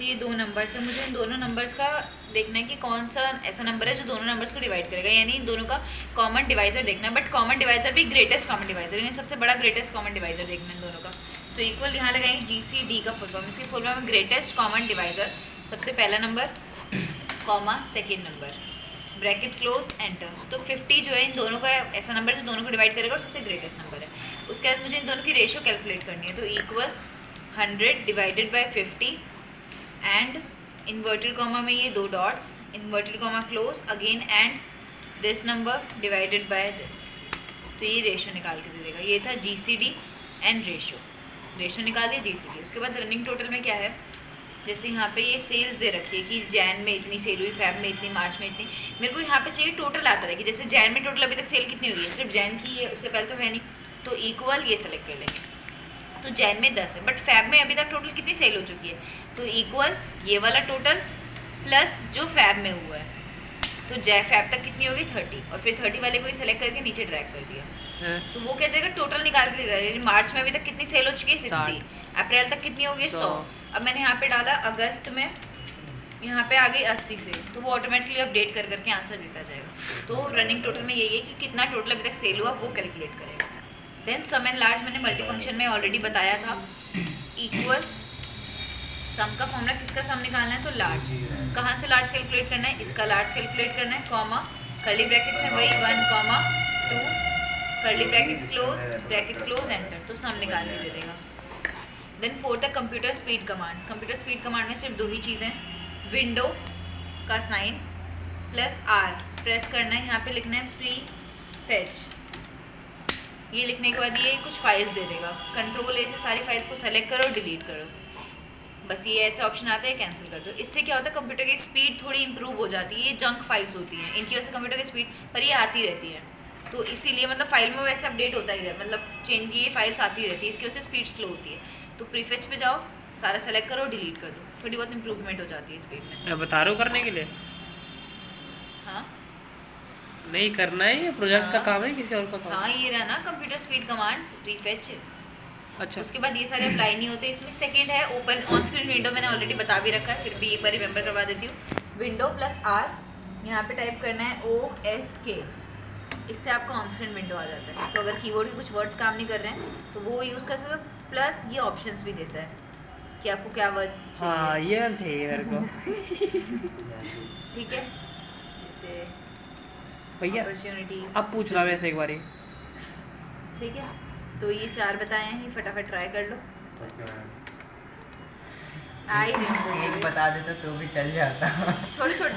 ये दो नंबर्स है, मुझे इन दोनों नंबर्स का देखना है कि कौन सा ऐसा नंबर है जो दोनों नंबर्स को डिवाइड करेगा, यानी इन दोनों का कॉमन डिवाइजर देखना है। बट कॉमन डिवाइजर भी ग्रेटेस्ट कॉमन डिवाइजर, यानी सबसे बड़ा ग्रेटेस्ट कॉमन डिवाइजर देखना है इन दोनों का। तो इक्वल यहाँ लगाएंगे GCD का फुल फॉर्म, इसकी फुल फॉर्म है ग्रेटेस्ट कॉमन डिवाइजर। सबसे पहला number comma second number bracket close enter. तो 50 जो है इन दोनों का ऐसा नंबर जो दोनों को डिवाइड करेगा और सबसे ग्रेटेस्ट नंबर है। उसके बाद मुझे इन दोनों की रेशो कैलकुलेट करनी है। तो equal 100 divided by 50 and inverted comma में ये दो dots, inverted comma close again and this number divided by this. तो ये रेशो निकाल के दे देगा। ये था GCD एंड रेशो निकाल दिया GCD। उसके बाद रनिंग टोटल में क्या है, जैसे यहाँ पे ये सेल्स दे रखी है कि जैन में इतनी सेल हुई, फेब में इतनी, मार्च में इतनी। मेरे को यहाँ पे चाहिए टोटल आता रहे कि जैसे जैन में टोटल अभी तक सेल कितनी हुई है, सिर्फ जैन की है, उससे पहले तो है नहीं। तो इक्वल ये सेलेक्ट कर लेंगे। तो जैन में 10 है बट फैब में अभी तक टोटल कितनी सेल हो चुकी है, तो इक्वल ये वाला टोटल प्लस जो फैब में हुआ है। तो फैब तक कितनी होगी 30, और फिर 30 वाले को ही सेलेक्ट करके नीचे ड्रैग कर दिया। तो वो क्या देगा, टोटल निकाल के देगा। यानी मार्च में अभी तक कितनी सेल हो चुकी है 60, अप्रैल तक कितनी होगी 100। अब मैंने यहाँ पे डाला अगस्त में, यहाँ पे आ गई 80 से, तो वो ऑटोमेटिकली अपडेट कर करके आंसर देता जाएगा। तो रनिंग टोटल में यही है कि कितना टोटल अभी तक सेल हुआ वो कैलकुलेट करेगा। देन सम एंड लार्ज मैंने मल्टी फंक्शन में ऑलरेडी बताया था। इक्वल सम का फॉर्मूला किसका सम निकालना है, तो लार्ज। कहाँ से लार्ज कैलकुलेट करना है, इसका लार्ज कैलकुलेट करना है, कॉमा कर्ली ब्रैकेट में वही 1, 2 कर्ली ब्रैकेट क्लोज एंटर। तो सम निकाल के दे देगा। देन फोर्थ है computer speed commands. Computer speed command में सिर्फ दो ही चीज़ें, विंडो का साइन प्लस R प्रेस करना है, यहाँ पे लिखना है प्री फेच। ये लिखने के बाद ये कुछ फाइल्स दे देगा। कंट्रोल A से सारी फाइल्स को सेलेक्ट करो और डिलीट करो। बस ये ऐसे ऑप्शन आते हैं, कैंसिल कर दो। इससे क्या होता है, कंप्यूटर की स्पीड थोड़ी इंप्रूव हो जाती है। ये जंक फाइल्स होती हैं, इनकी वजह से कंप्यूटर की स्पीड पर ये आती रहती है। तो इसीलिए मतलब फाइल में वैसे अपडेट होता ही रहता है, मतलब चेंज की ये फाइल्स आती रहती है, इसकी वजह से स्पीड स्लो होती है। तो प्रीफेच पे जाओ, सारा सेलेक्ट करो, डिलीट कर दो, थोड़ी बहुत इंप्रूवमेंट हो जाती है स्पीड में। मैं बता रहा हूँ करने के लिए। हाँ नहीं करना है, ये प्रोजेक्ट का काम है किसी और का काम? हाँ, ये रहा ना कंप्यूटर स्पीड कमांड्स प्रीफेच। अच्छा, उसके बाद ये सारे अप्लाई नहीं होते इसमें। सेकंड है ओपन ऑन स्क्रीन विंडो, मैंने ऑलरेडी बता भी रखा है, फिर भी एक बार रिमेंबर करवा देती हूँ। विंडो प्लस R, यहाँ पे टाइप करना है OSK, इससे आपका ऑन स्क्रीन विंडो आ जाता है। तो अगर कीबोर्ड के कुछ वर्ड्स काम नहीं कर रहे हैं तो वो यूज़ कर सकते हो। प्लस ये ऑप्शंस भी देता है कि आपको क्या वर्ड चाहिए। हाँ ये चाहिए मेरे को। ठीक है, जैसे भैया अपॉर्चुनिटीज, अब पूछ रहा वैसे एक बारी। ठीक है। तो ये 4 बताए हैं, ये फटाफट ट्राई कर लो। आई एक बता देता तो भी चल जाता। छोटे छोटे